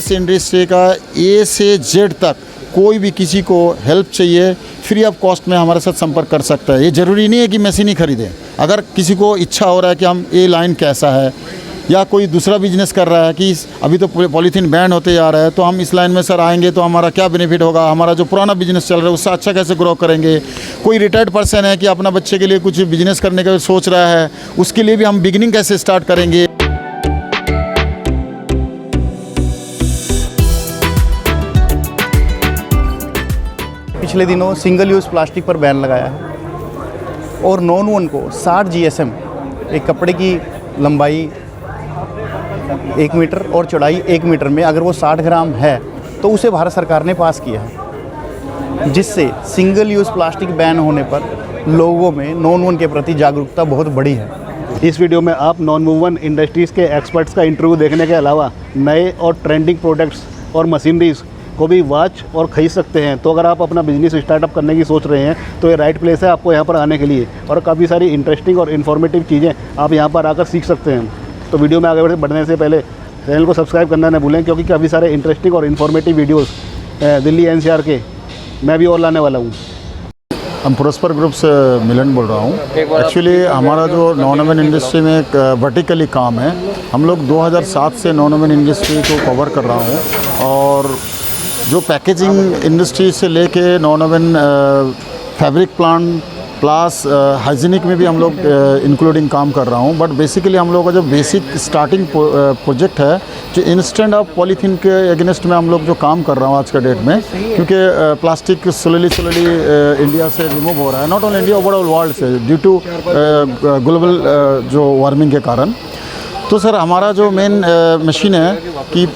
Textiles industry का ए से Z तक कोई भी किसी को हेल्प चाहिए फ्री ऑफ कॉस्ट में हमारे साथ संपर्क कर सकता है। ये ज़रूरी नहीं है कि मशीन ही खरीदें। अगर किसी को इच्छा हो रहा है कि हम ये लाइन कैसा है, या कोई दूसरा बिजनेस कर रहा है कि अभी तो पॉलीथीन बैन होते जा रहा है, तो हम इस लाइन में सर आएंगे तो हमारा क्या बेनिफिट होगा, हमारा जो पुराना बिजनेस चल रहा है उससे अच्छा कैसे ग्रो करेंगे। कोई रिटायर्ड पर्सन है कि अपना बच्चे के लिए कुछ बिजनेस करने का सोच रहा है, उसके लिए भी हम बिगिनिंग कैसे स्टार्ट करेंगे। पिछले दिनों सिंगल यूज़ प्लास्टिक पर बैन लगाया है और नॉन वन को 60 GSM, एक कपड़े की लंबाई 1 मीटर और चौड़ाई 1 मीटर में अगर वो 60 ग्राम है तो उसे भारत सरकार ने पास किया है, जिससे सिंगल यूज़ प्लास्टिक बैन होने पर लोगों में नॉन वन के प्रति जागरूकता बहुत बड़ी है। इस वीडियो में आप नॉन वूवन इंडस्ट्रीज़ के एक्सपर्ट्स का इंटरव्यू देखने के अलावा नए और ट्रेंडिंग प्रोडक्ट्स और मशीनरीज़ को भी वॉच और ख़रीद सकते हैं। तो अगर आप अपना बिजनेस स्टार्टअप करने की सोच रहे हैं तो ये राइट प्लेस है आपको यहाँ पर आने के लिए, और काफ़ी सारी इंटरेस्टिंग और इन्फॉर्मेटिव चीज़ें आप यहाँ पर आकर सीख सकते हैं। तो वीडियो में आगे बढ़ने से पहले चैनल को सब्सक्राइब करना न भूलें, क्योंकि काफ़ी सारे इंटरेस्टिंग और इन्फॉर्मेटिव वीडियोज़ दिल्ली NCR के मैं भी और लाने वाला हूँ। हम प्रोस्पर ग्रुप से मिलन बोल रहा हूँ। एक्चुअली हमारा जो नॉन वूवन इंडस्ट्री में एक वर्टिकली काम है। हम लोग 2007 से नॉन वूवन इंडस्ट्री को कवर कर रहा हूँ, और जो पैकेजिंग इंडस्ट्री से लेके non oven fabric plant plus hygienic में भी हम लोग इंक्लूडिंग काम कर रहा हूँ। बट बेसिकली हम लोगों का जो बेसिक स्टार्टिंग प्रोजेक्ट है, जो इंस्टेंट ऑफ पॉलीथीन के अगेंस्ट में हम लोग जो काम कर रहा हूँ आज का डेट में, क्योंकि प्लास्टिक स्लोली इंडिया से रिमूव हो रहा है, not only India overall world से, ड्यू टू ग्लोबल जो वार्मिंग के कारण। तो सर हमारा जो मेन मशीन है कि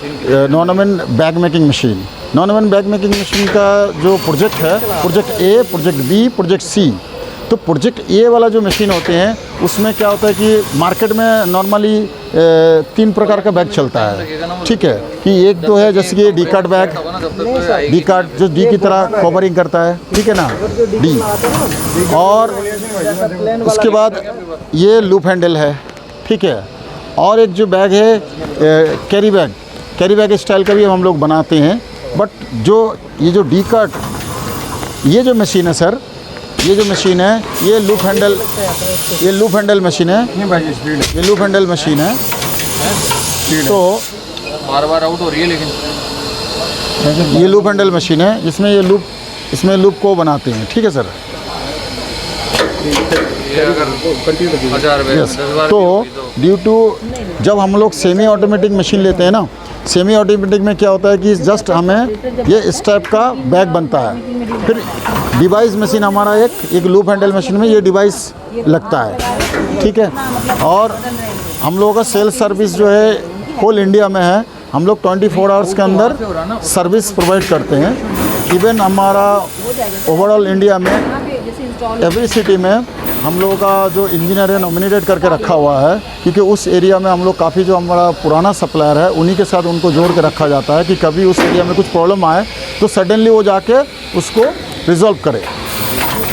non woven bag making machine, non woven bag making machine का जो प्रोजेक्ट है, project A, project B, project C. तो प्रोजेक्ट ए वाला जो मशीन होते हैं उसमें क्या होता है कि मार्केट में नॉर्मली 3 प्रकार का बैग चलता है, ठीक है, कि एक तो है जैसे कि D card bag, D card जो डी की तरह कवरिंग करता है, ठीक है ना, डी, और उसके बाद ये लूप हैंडल है, ठीक है, और एक जो बैग है कैरी बैग स्टाइल का भी हम लोग बनाते हैं। बट जो ये जो डी कार्ड ये जो मशीन है सर, ये जो मशीन है ये लूप हैंडल मशीन है, ये लूप हैंडल मशीन है। तो बार आउट हो रही है, लेकिन ये लूप हैंडल मशीन है, इसमें लूप को बनाते हैं, ठीक है सर। तो ड्यू टू जब हम लोग सेमी ऑटोमेटिक मशीन लेते हैं ना, सेमी ऑटोमेटिक में क्या होता है कि जस्ट हमें ये इस टाइप का बैग बनता है। फिर डिवाइस मशीन हमारा एक लूप हैंडल मशीन में ये डिवाइस लगता है, ठीक है। और हम लोगों का सेल्स सर्विस जो है होल इंडिया में है। हम लोग 24 आवर्स के अंदर सर्विस प्रोवाइड करते हैं। इवन हमारा ओवरऑल इंडिया में एवरी सिटी में हम लोगों का जो इंजीनियर है नॉमिनेटेड करके रखा हुआ है, क्योंकि उस एरिया में हम लोग काफ़ी जो हमारा पुराना सप्लायर है उन्हीं के साथ उनको जोड़ के रखा जाता है कि कभी उस एरिया में कुछ प्रॉब्लम आए तो सडनली वो जाके उसको रिजॉल्व करे।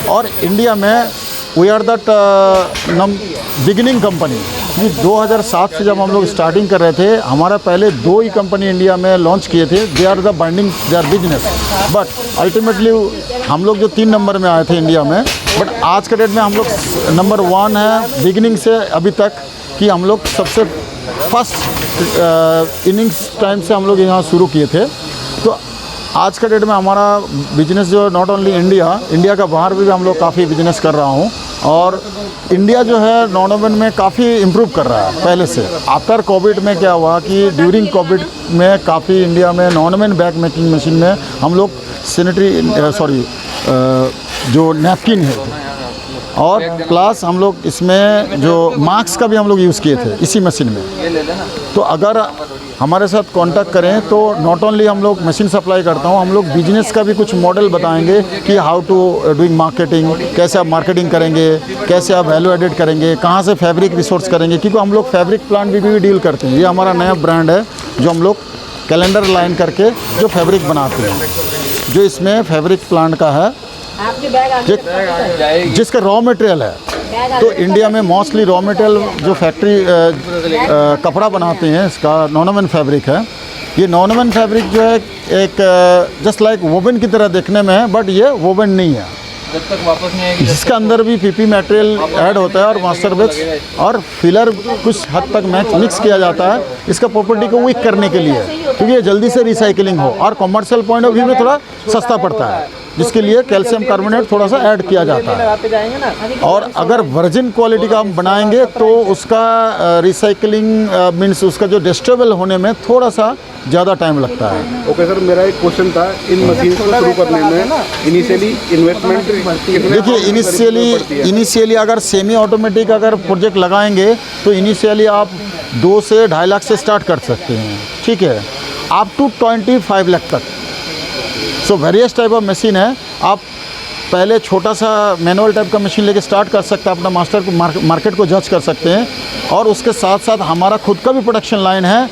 और इंडिया में we are that beginning company. 2007 से जब हम लोग स्टार्टिंग कर रहे थे, हमारा पहले 2 ही कंपनी इंडिया में लॉन्च किए थे। They are the binding, they are business, but ultimately हम लोग जो 3 नंबर में आए थे इंडिया में। बट आज के डेट में हम लोग नंबर 1 है बिगिनिंग से अभी तक, कि हम लोग सबसे फर्स्ट इनिंग्स टाइम से हम लोग यहाँ शुरू किए थे। तो आज के डेट में हमारा बिजनेस जो नॉट ओनली इंडिया का बाहर भी हम लोग काफ़ी बिजनेस कर रहा हूँ। और इंडिया जो है नॉन ओवन में काफ़ी इम्प्रूव कर रहा है पहले से। आफ्टर कोविड में क्या हुआ कि ड्यूरिंग कोविड में काफ़ी इंडिया में non woven bag making machine में हम लोग जो नैपकिन है, और प्लस हम लोग इसमें जो मास्क का भी हम लोग यूज़ किए थे इसी मशीन में। तो अगर हमारे साथ कांटेक्ट करें तो नॉट ओनली हम लोग मशीन सप्लाई करता हूँ, हम लोग बिजनेस का भी कुछ मॉडल बताएंगे कि हाउ टू डूइंग मार्केटिंग, कैसे आप मार्केटिंग करेंगे, कैसे आप वैल्यू एडिट करेंगे, कहाँ से फैब्रिक रिसोर्स करेंगे, क्योंकि हम लोग फैब्रिक प्लांट भी डील करते हैं। ये हमारा नया ब्रांड है जो हम लोग कैलेंडर लाइन करके जो फैब्रिक बनाते हैं, जो इसमें फैब्रिक प्लांट का है, जिसका रॉ मटेरियल है। तो इंडिया में मोस्टली रॉ मटेरियल जो फैक्ट्री कपड़ा बनाते हैं इसका नॉन ओवन फैब्रिक है। ये नॉन वोवन फैब्रिक जो है एक जस्ट लाइक वोवन की तरह देखने में है, बट ये वोवन नहीं है। जब तक वापस नहीं आएगी, जिसके अंदर भी पीपी मटेरियल ऐड होता है और मास्टर बेक्स और फिलर कुछ हद तक मिक्स किया जाता है इसका प्रॉपर्टी को वीक करने के लिए, क्योंकि ये जल्दी से रिसाइकलिंग हो और कमर्शियल पॉइंट ऑफ व्यू में थोड़ा सस्ता पड़ता है, जिसके लिए कैल्शियम कार्बोनेट थोड़ा सा ऐड किया जाता है। और अगर वर्जिन क्वालिटी का हम बनाएंगे तो उसका रिसाइकलिंग मीन्स उसका जो डिस्ट्रेबल होने में थोड़ा सा ज़्यादा टाइम लगता है। ओके सर, मेरा एक क्वेश्चन था, इन मशीन को शुरू करने में इनिशियली इन्वेस्टमेंट देखिए, इनिशियली अगर सेमी ऑटोमेटिक अगर प्रोजेक्ट लगाएंगे तो इनिशियली आप 2 से 2.5 लाख से स्टार्ट कर सकते हैं, ठीक है, अप टू 25 लाख तक। So various type of machine है। आप पहले छोटा सा मैनुअल टाइप का मशीन लेके स्टार्ट कर सकते हैं, अपना मास्टर को मार्केट को जज कर सकते हैं। और उसके साथ साथ हमारा खुद का भी प्रोडक्शन लाइन है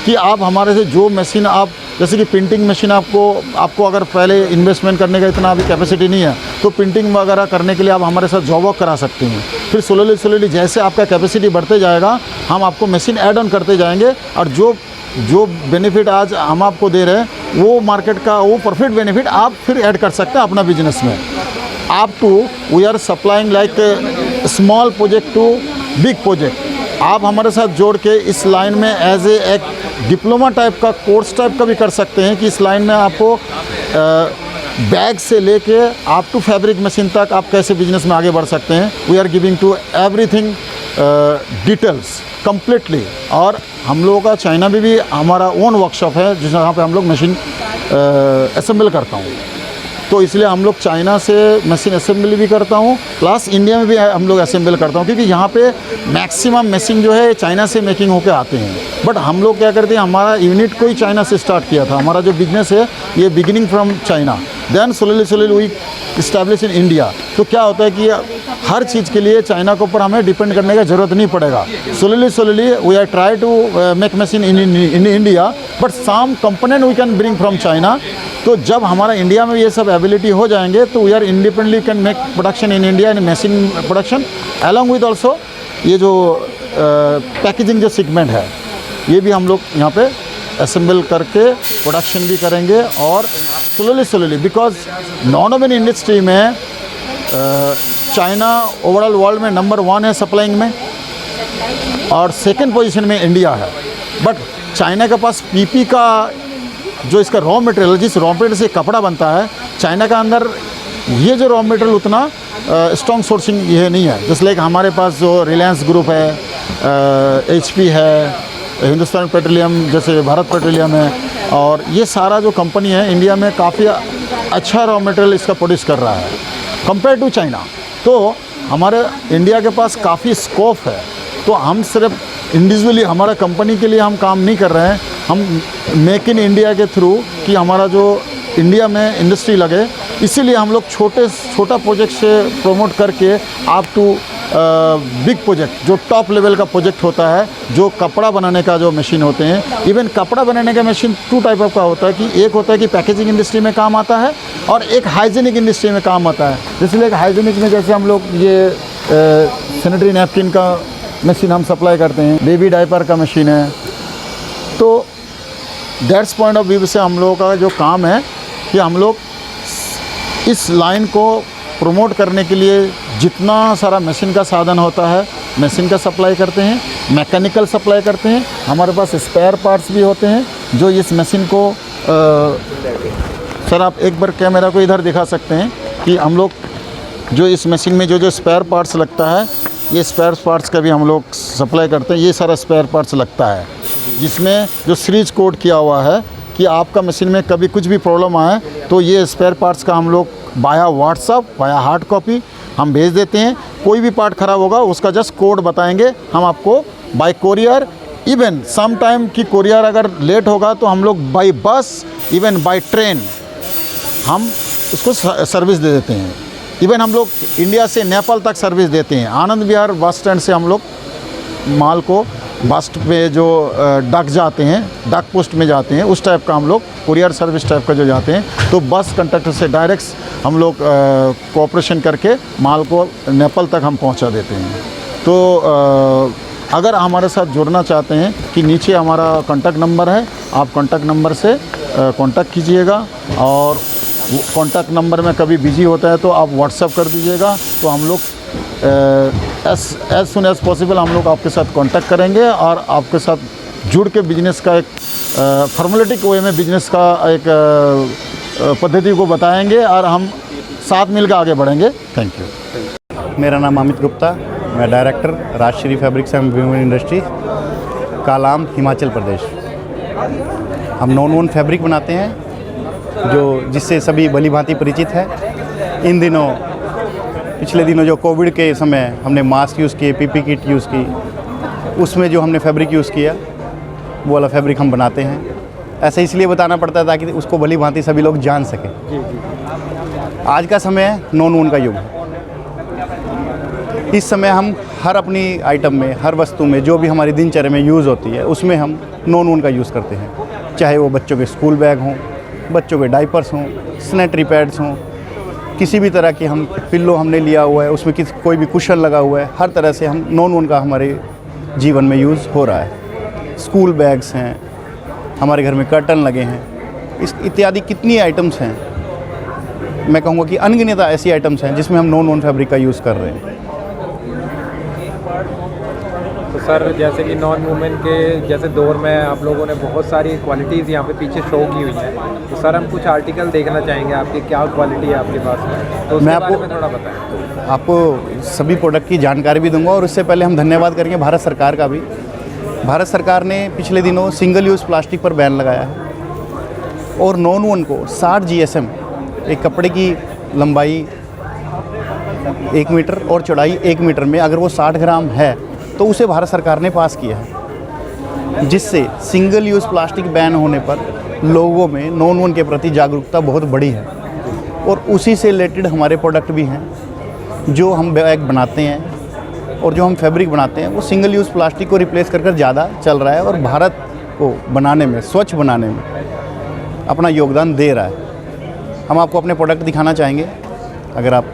कि आप हमारे से जो मशीन आप, जैसे कि प्रिंटिंग मशीन आपको अगर पहले इन्वेस्टमेंट करने का इतना अभी कैपेसिटी नहीं है तो प्रिंटिंग वगैरह करने के लिए आप हमारे साथ जॉब वर्क करा सकते हैं। फिर स्लोली जैसे आपका कैपेसिटी बढ़ते जाएगा हम आपको मशीन ऐड ऑन करते जाएंगे और जो बेनिफिट आज हम आपको दे रहे हैं वो मार्केट का वो प्रॉफिट बेनिफिट आप फिर ऐड कर सकते हैं अपना बिजनेस में। आप to we are supplying like small project to big project. आप हमारे साथ जोड़ के इस लाइन में एज एक डिप्लोमा टाइप का कोर्स टाइप का भी कर सकते हैं कि इस लाइन में आपको बैग से लेके आप टू फैब्रिक मशीन तक आप कैसे बिजनेस में आगे बढ़ सकते हैं। We are giving to everything details completely. और हम लोगों का चाइना में भी हमारा ओन वर्कशॉप है जहाँ पे हम लोग मशीन असेंबल करता हूँ, तो इसलिए हम लोग चाइना से मशीन असेंबली भी करता हूँ, प्लस इंडिया में भी हम लोग असेंबल करता हूँ, क्योंकि यहाँ पे मैक्सिमम मशीन जो है चाइना से मेकिंग होकर आते हैं। बट हम लोग क्या करते हैं, हमारा यूनिट को ही चाइना से स्टार्ट किया था। हमारा जो बिजनेस है ये beginning from China, then slowly we establish in India. तो क्या होता है कि हर चीज़ के लिए चाइना के ऊपर हमें डिपेंड करने का ज़रूरत नहीं पड़ेगा। Slowly we are try to make machine in India, but some component we can bring from China. तो जब हमारा इंडिया में ये सब एबिलिटी हो जाएंगे तो we are independently can make production in India in machine production along with also ये जो पैकेजिंग जो सेगमेंट है ये भी हम लोग यहाँ पे असेंबल करके प्रोडक्शन भी करेंगे। और slowly because non woven industry में चाइना ओवरऑल वर्ल्ड में नंबर 1 है सप्लाइंग में और सेकंड पोजीशन में इंडिया है। बट चाइना के पास पीपी का जो इसका रॉ मटेरियल, जिस रॉ मटेरियल से कपड़ा बनता है, चाइना का अंदर ये जो रॉ मटेरियल उतना स्ट्रॉन्ग सोर्सिंग ये नहीं है। जैसे लाइक हमारे पास जो रिलायंस ग्रुप है, HP है, हिंदुस्तान पेट्रोलियम जैसे भारत पेट्रोलियम है, और ये सारा जो कंपनी है इंडिया में काफ़ी अच्छा रॉ मटेरियल इसका प्रोड्यूस कर रहा है कंपेयर टू चाइना। तो हमारे इंडिया के पास काफ़ी स्कोप है। तो हम सिर्फ इंडिविजुअली हमारा कंपनी के लिए हम काम नहीं कर रहे हैं, हम मेक इन इंडिया के थ्रू कि हमारा जो इंडिया में इंडस्ट्री लगे, इसीलिए हम लोग छोटा प्रोजेक्ट से प्रमोट करके आप टू बिग प्रोजेक्ट जो टॉप लेवल का प्रोजेक्ट होता है, जो कपड़ा बनाने का जो मशीन होते हैं। इवन कपड़ा बनाने का मशीन 2 टाइप ऑफ का होता है कि एक होता है कि पैकेजिंग इंडस्ट्री में काम आता है और एक हाइजीनिक इंडस्ट्री में काम आता है। इसलिए एक हाइजीनिक में जैसे हम लोग ये सैनिटरी नैपकिन का मशीन हम सप्लाई करते हैं, बेबी डायपर का मशीन है। तो दैट्स पॉइंट ऑफ व्यू से हम लोगों का जो काम है कि हम लोग इस लाइन को प्रमोट करने के लिए जितना सारा मशीन का साधन होता है मशीन का सप्लाई करते हैं, मैकेनिकल सप्लाई करते हैं। हमारे पास स्पेयर पार्ट्स भी होते हैं जो इस मशीन को सर आप एक बार कैमरा को इधर दिखा सकते हैं कि हम लोग जो इस मशीन में जो स्पेयर पार्ट्स लगता है, ये स्पेयर पार्ट्स का भी हम लोग सप्लाई करते हैं। ये सारा स्पेयर पार्ट्स लगता है जिसमें जो सीरीज कोड किया हुआ है कि आपका मशीन में कभी कुछ भी प्रॉब्लम आए तो ये स्पेयर पार्ट्स का हम लोग बाया व्हाट्सअप बाया हार्ड कॉपी हम भेज देते हैं। कोई भी पार्ट ख़राब होगा उसका जस्ट कोड बताएंगे, हम आपको by courier, even some time कि कोरियर अगर लेट होगा तो हम लोग बाय बस, इवन बाय ट्रेन हम उसको सर्विस दे देते हैं। इवन हम लोग इंडिया से नेपाल तक सर्विस देते हैं। आनंद विहार बस स्टैंड से हम लोग माल को बस पे जो डक जाते हैं, डक पोस्ट में जाते हैं, उस टाइप का हम लोग कुरियर सर्विस टाइप का जो जाते हैं, तो बस कंडक्टर से डायरेक्ट हम लोग कोऑपरेशन करके माल को नेपाल तक हम पहुंचा देते हैं। तो अगर हमारे साथ जुड़ना चाहते हैं कि नीचे हमारा कॉन्टैक्ट नंबर है, आप कॉन्टैक्ट नंबर से कॉन्टैक्ट कीजिएगा और कॉन्टैक्ट नंबर में कभी बिजी होता है तो आप व्हाट्सएप कर दीजिएगा, तो हम लोग एज सुन एज पॉसिबल हम लोग आपके साथ कांटेक्ट करेंगे और आपके साथ जुड़ के बिजनेस का एक फॉर्मेलिटिक वे में बिजनेस का एक पद्धति को बताएंगे और हम साथ मिलकर आगे बढ़ेंगे। Thank you. मेरा नाम अमित गुप्ता, मैं director Rajshree fabrics and woven industries, Kala Amb, Himachal Pradesh. हम नॉन वोन फैब्रिक बनाते हैं जो जिससे सभी भली भांति परिचित है। इन दिनों पिछले दिनों जो कोविड के समय हमने मास्क यूज़ किए, पीपी किट यूज़ की, उसमें जो हमने फैब्रिक यूज़ किया वो वाला फैब्रिक हम बनाते हैं। ऐसे इसलिए बताना पड़ता है ताकि उसको भली भांति सभी लोग जान सकें। आज का समय नॉन वोन का युग है। इस समय हम हर अपनी आइटम में, हर वस्तु में जो भी हमारी दिनचर्या में यूज़ होती है उसमें हम नॉन वोन का यूज़ करते हैं। चाहे वो बच्चों के स्कूल बैग हों, बच्चों के डाइपर्स हों, सैनिटरी पैड्स हों, किसी भी तरह की हम पिल्लो हमने लिया हुआ है उसमें कोई भी कुशन लगा हुआ है, हर तरह से हम नॉन वोन का हमारे जीवन में यूज़ हो रहा है। स्कूल बैग्स हैं, हमारे घर में कर्टन लगे हैं, इस इत्यादि कितनी आइटम्स हैं, मैं कहूँगा कि अनगिनत ऐसी आइटम्स हैं जिसमें हम नॉन वोन फैब्रिक का यूज़ कर रहे हैं। तो सर जैसे कि नॉन वुमेन के जैसे दौर में आप लोगों ने बहुत सारी क्वालिटीज़ यहाँ पे पीछे शो की हुई हैं, तो सर हम कुछ आर्टिकल देखना चाहेंगे आपकी क्या क्वालिटी है आपके पास में, तो मैं आपको थोड़ा बताएं। आपको सभी प्रोडक्ट की जानकारी भी दूंगा और उससे पहले हम धन्यवाद करेंगे भारत सरकार का भी। भारत सरकार ने पिछले दिनों सिंगल यूज़ प्लास्टिक पर बैन लगाया है और नॉन वोन को 60 GSM, एक कपड़े की लंबाई 1 मीटर और चौड़ाई 1 मीटर में अगर वो 60 ग्राम है तो उसे भारत सरकार ने पास किया है, जिससे सिंगल यूज़ प्लास्टिक बैन होने पर लोगों में नॉन वोन के प्रति जागरूकता बहुत बड़ी है। और उसी से रिलेटेड हमारे प्रोडक्ट भी हैं जो हम बैग बनाते हैं और जो हम फैब्रिक बनाते हैं वो सिंगल यूज़ प्लास्टिक को रिप्लेस कर ज़्यादा चल रहा है और भारत को बनाने में, स्वच्छ बनाने में अपना योगदान दे रहा है। हम आपको अपने प्रोडक्ट दिखाना चाहेंगे। अगर आप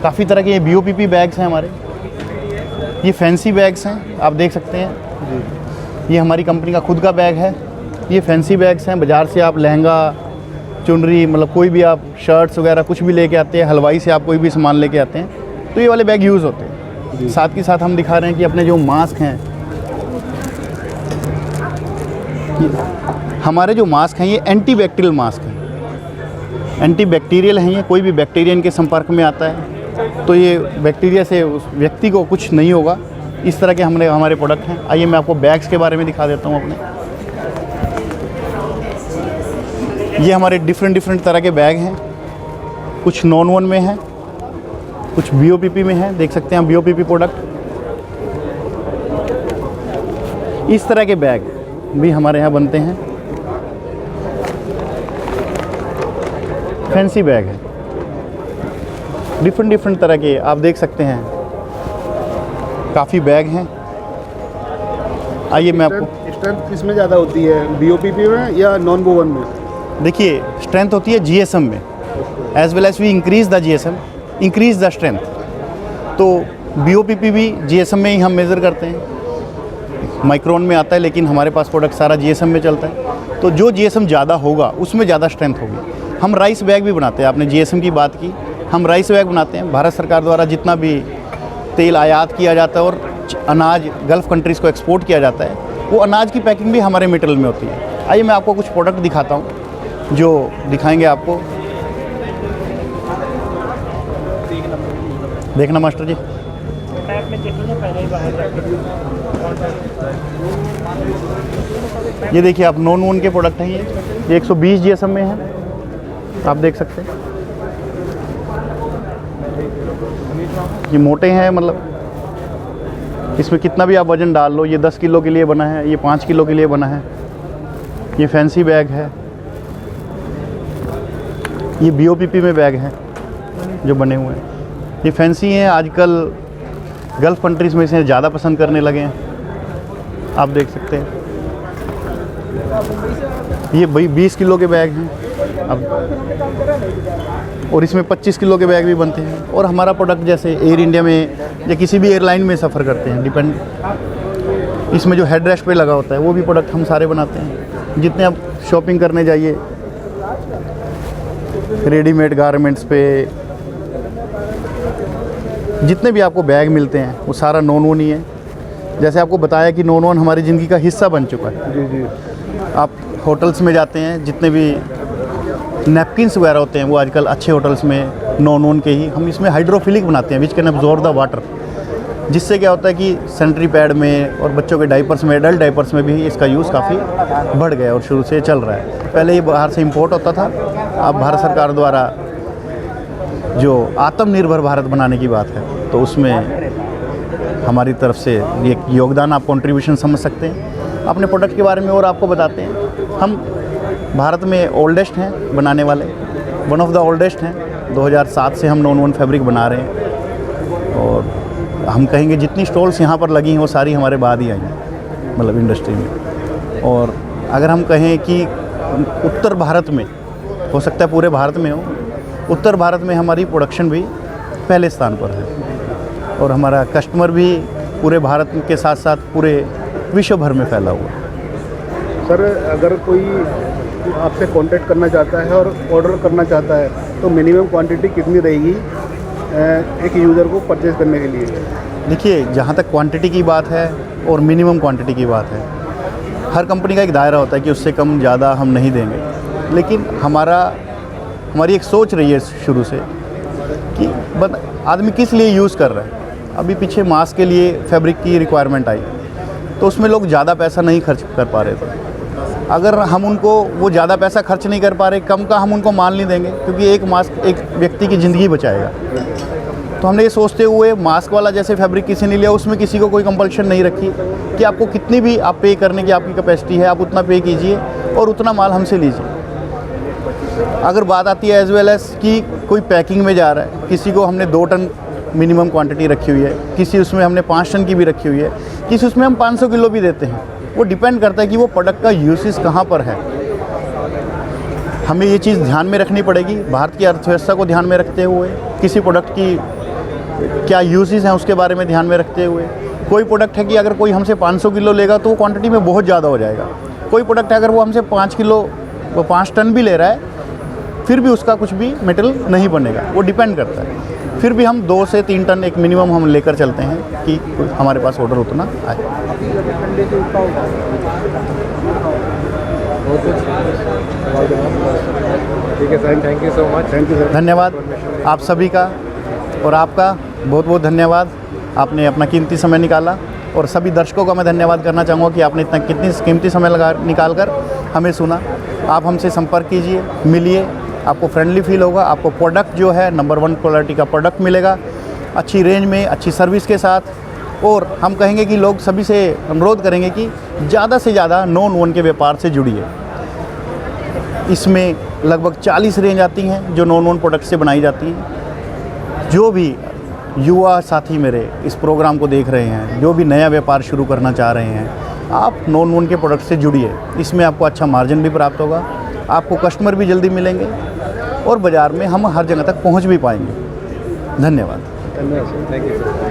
काफ़ी तरह के ये BOPP बैग्स हैं हमारे, ये फैंसी बैग्स हैं, आप देख सकते हैं। ये हमारी कंपनी का खुद का बैग है। ये फैंसी बैग्स हैं, बाज़ार से आप लहंगा, चुनरी, मतलब कोई भी आप शर्ट्स वगैरह कुछ भी लेके आते हैं, हलवाई से आप कोई भी सामान लेके आते हैं तो ये वाले बैग यूज़ होते हैं। साथ के साथ हम दिखा रहे हैं कि अपने जो मास्क हैं, हमारे जो मास्क हैं ये एंटी बैक्टीरियल मास्क हैं। एंटी बैक्टीरियल हैं, ये कोई भी बैक्टीरिया इनके संपर्क में आता है तो ये बैक्टीरिया से उस व्यक्ति को कुछ नहीं होगा। इस तरह के हमारे प्रोडक्ट हैं। आइए मैं आपको बैग्स के बारे में दिखा देता हूँ अपने। ये हमारे डिफरेंट तरह के बैग हैं, कुछ नॉन वोन में हैं, कुछ BOPP में हैं, देख सकते हैं BOPP प्रोडक्ट। इस तरह के बैग भी हमारे यहाँ बनते हैं। फैंसी बैग है, डिफरेंट तरह के आप देख सकते हैं, काफ़ी बैग हैं। आइए मैं आपको स्ट्रेंथ किसमें ज़्यादा होती है, BOPP में या नॉन वोवन में? देखिए, स्ट्रेंथ होती है GSM में, as well as we increase the GSM, increase the strength. तो BOPP भी GSM में ही हम मेज़र करते हैं, माइक्रोन में आता है, लेकिन हमारे पास प्रोडक्ट सारा GSM में चलता है। तो जो GSM ज़्यादा होगा उसमें ज़्यादा स्ट्रेंथ होगी। हम राइस बैग भी बनाते हैं, आपने GSM की बात की, हम राइस बैग बनाते हैं। भारत सरकार द्वारा जितना भी तेल आयात किया जाता है और अनाज गल्फ़ कंट्रीज़ को एक्सपोर्ट किया जाता है, वो अनाज की पैकिंग भी हमारे मटेरियल में होती है। आइए मैं आपको कुछ प्रोडक्ट दिखाता हूँ जो दिखाएंगे आपको। देखना मास्टर जी, ये देखिए आप नॉन वोन के प्रोडक्ट हैं। ये 120 GSM में है, आप देख सकते हैं। ये मोटे हैं, मतलब इसमें कितना भी आप वज़न डाल लो। ये 10 किलो के लिए बना है, ये 5 किलो के लिए बना है। ये फैंसी बैग है, ये BOPP में बैग हैं जो बने हुए हैं। ये फैंसी हैं, आजकल गल्फ़ कंट्रीज़ में इसे ज़्यादा पसंद करने लगे हैं, आप देख सकते हैं। ये 20 किलो के बैग हैं। अब और इसमें 25 किलो के बैग भी बनते हैं। और हमारा प्रोडक्ट जैसे एयर इंडिया में या किसी भी एयरलाइन में सफ़र करते हैं, डिपेंड, इसमें जो हेड रेस्ट पे लगा होता है वो भी प्रोडक्ट हम सारे बनाते हैं। जितने आप शॉपिंग करने जाइए रेडीमेड गारमेंट्स पे, जितने भी आपको बैग मिलते हैं वो सारा नॉन वन ही है। जैसे आपको बताया कि नॉन वन हमारी ज़िंदगी का हिस्सा बन चुका है। जी जी। आप होटल्स में जाते हैं, जितने भी नैपकिन्स वगैरह होते हैं वो आजकल अच्छे होटल्स में नॉन वन के ही हम इसमें हाइड्रोफिलिक बनाते हैं, which can absorb the water, जिससे क्या होता है कि सैनिटरी पैड में और बच्चों के डाइपर्स में, एडल्ट डाइपर्स में भी इसका यूज़ काफ़ी बढ़ गया और शुरू से चल रहा है। पहले ये बाहर से इंपोर्ट होता था, अब भारत सरकार द्वारा जो आत्मनिर्भर भारत बनाने की बात है तो उसमें हमारी तरफ से ये योगदान, आप कंट्रीब्यूशन समझ सकते हैं। अपने प्रोडक्ट के बारे में और आपको बताते हैं, हम भारत में ओल्डेस्ट हैं बनाने वाले, वन ऑफ द ओल्डेस्ट हैं। 2007 से हम नॉन वन फैब्रिक बना रहे हैं और हम कहेंगे जितनी स्टॉल्स यहाँ पर लगी हैं वो सारी हमारे बाद ही आई हैं, मतलब इंडस्ट्री में। और अगर हम कहें कि उत्तर भारत में, हो सकता है पूरे भारत में हो, उत्तर भारत में हमारी प्रोडक्शन भी पहले स्थान पर है और हमारा कस्टमर भी पूरे भारत के साथ साथ पूरे विश्व भर में फैला हुआ है। सर, अगर कोई आपसे कांटेक्ट करना चाहता है और ऑर्डर करना चाहता है तो मिनिमम क्वांटिटी कितनी रहेगी एक यूज़र को परचेज़ करने के लिए? देखिए, जहाँ तक क्वांटिटी की बात है और मिनिमम क्वांटिटी की बात है, हर कंपनी का एक दायरा होता है कि उससे कम ज़्यादा हम नहीं देंगे। लेकिन हमारी एक सोच रही है शुरू से कि आदमी किस लिए यूज़ कर रहा है। अभी पीछे मास्क के लिए फैब्रिक की रिक्वायरमेंट आई तो उसमें लोग ज़्यादा पैसा नहीं खर्च कर पा रहे थे। अगर हम उनको वो ज़्यादा पैसा खर्च नहीं कर पा रहे, कम का हम उनको माल नहीं देंगे, क्योंकि एक मास्क एक व्यक्ति की ज़िंदगी बचाएगा। तो हमने ये सोचते हुए मास्क वाला जैसे फैब्रिक किसी ने लिया, उसमें किसी को कोई कंपल्शन नहीं रखी कि आपको कितनी भी आप पे करने की आपकी कैपेसिटी है, आप उतना पे कीजिए और उतना माल हमसे लीजिए। अगर बात आती है एज़ वेल एज़ कि कोई पैकिंग में जा रहा है, किसी को हमने 2 टन मिनिमम क्वांटिटी रखी हुई है, किसी उसमें हमने 5 टन की भी रखी हुई है, किसी उसमें हम 500 किलो भी देते हैं। वो डिपेंड करता है कि वो प्रोडक्ट का यूसेज कहाँ पर है। हमें ये चीज़ ध्यान में रखनी पड़ेगी, भारत की अर्थव्यवस्था को ध्यान में रखते हुए, किसी प्रोडक्ट की क्या यूसेज हैं उसके बारे में ध्यान में रखते हुए। कोई प्रोडक्ट है कि अगर कोई हमसे 500 किलो लेगा तो वो क्वांटिटी में बहुत ज़्यादा हो जाएगा। कोई प्रोडक्ट है अगर वो हमसे 5 किलो, वो 5 टन भी ले रहा है, फिर भी उसका कुछ भी मटेरियल नहीं बनेगा। वो डिपेंड करता है। फिर भी हम 2 से 3 टन एक मिनिमम हम लेकर चलते हैं कि हमारे पास ऑर्डर उतना आए। ठीक है sir, thank you so much. Thank you sir. धन्यवाद आप सभी का और आपका बहुत बहुत धन्यवाद। आपने अपना कीमती समय निकाला और सभी दर्शकों का मैं धन्यवाद करना चाहूँगा कि आपने इतना कितनी कीमती समय निकाल कर हमें सुना। आप हमसे संपर्क कीजिए, मिलिए, आपको फ्रेंडली फील होगा। आपको प्रोडक्ट जो है नंबर 1 क्वालिटी का प्रोडक्ट मिलेगा, अच्छी रेंज में, अच्छी सर्विस के साथ। और हम कहेंगे कि लोग सभी से अनुरोध करेंगे कि ज़्यादा से ज़्यादा नॉन वन के व्यापार से जुड़िए। इसमें लगभग 40 रेंज आती हैं जो नॉन वन प्रोडक्ट से बनाई जाती हैं। जो भी युवा साथी मेरे इस प्रोग्राम को देख रहे हैं, जो भी नया व्यापार शुरू करना चाह रहे हैं, आप नॉन वन के प्रोडक्ट से जुड़िए। इसमें आपको अच्छा मार्जिन भी प्राप्त होगा, आपको कस्टमर भी जल्दी मिलेंगे और बाज़ार में हम हर जगह तक पहुंच भी पाएंगे। धन्यवाद। Thank you sir.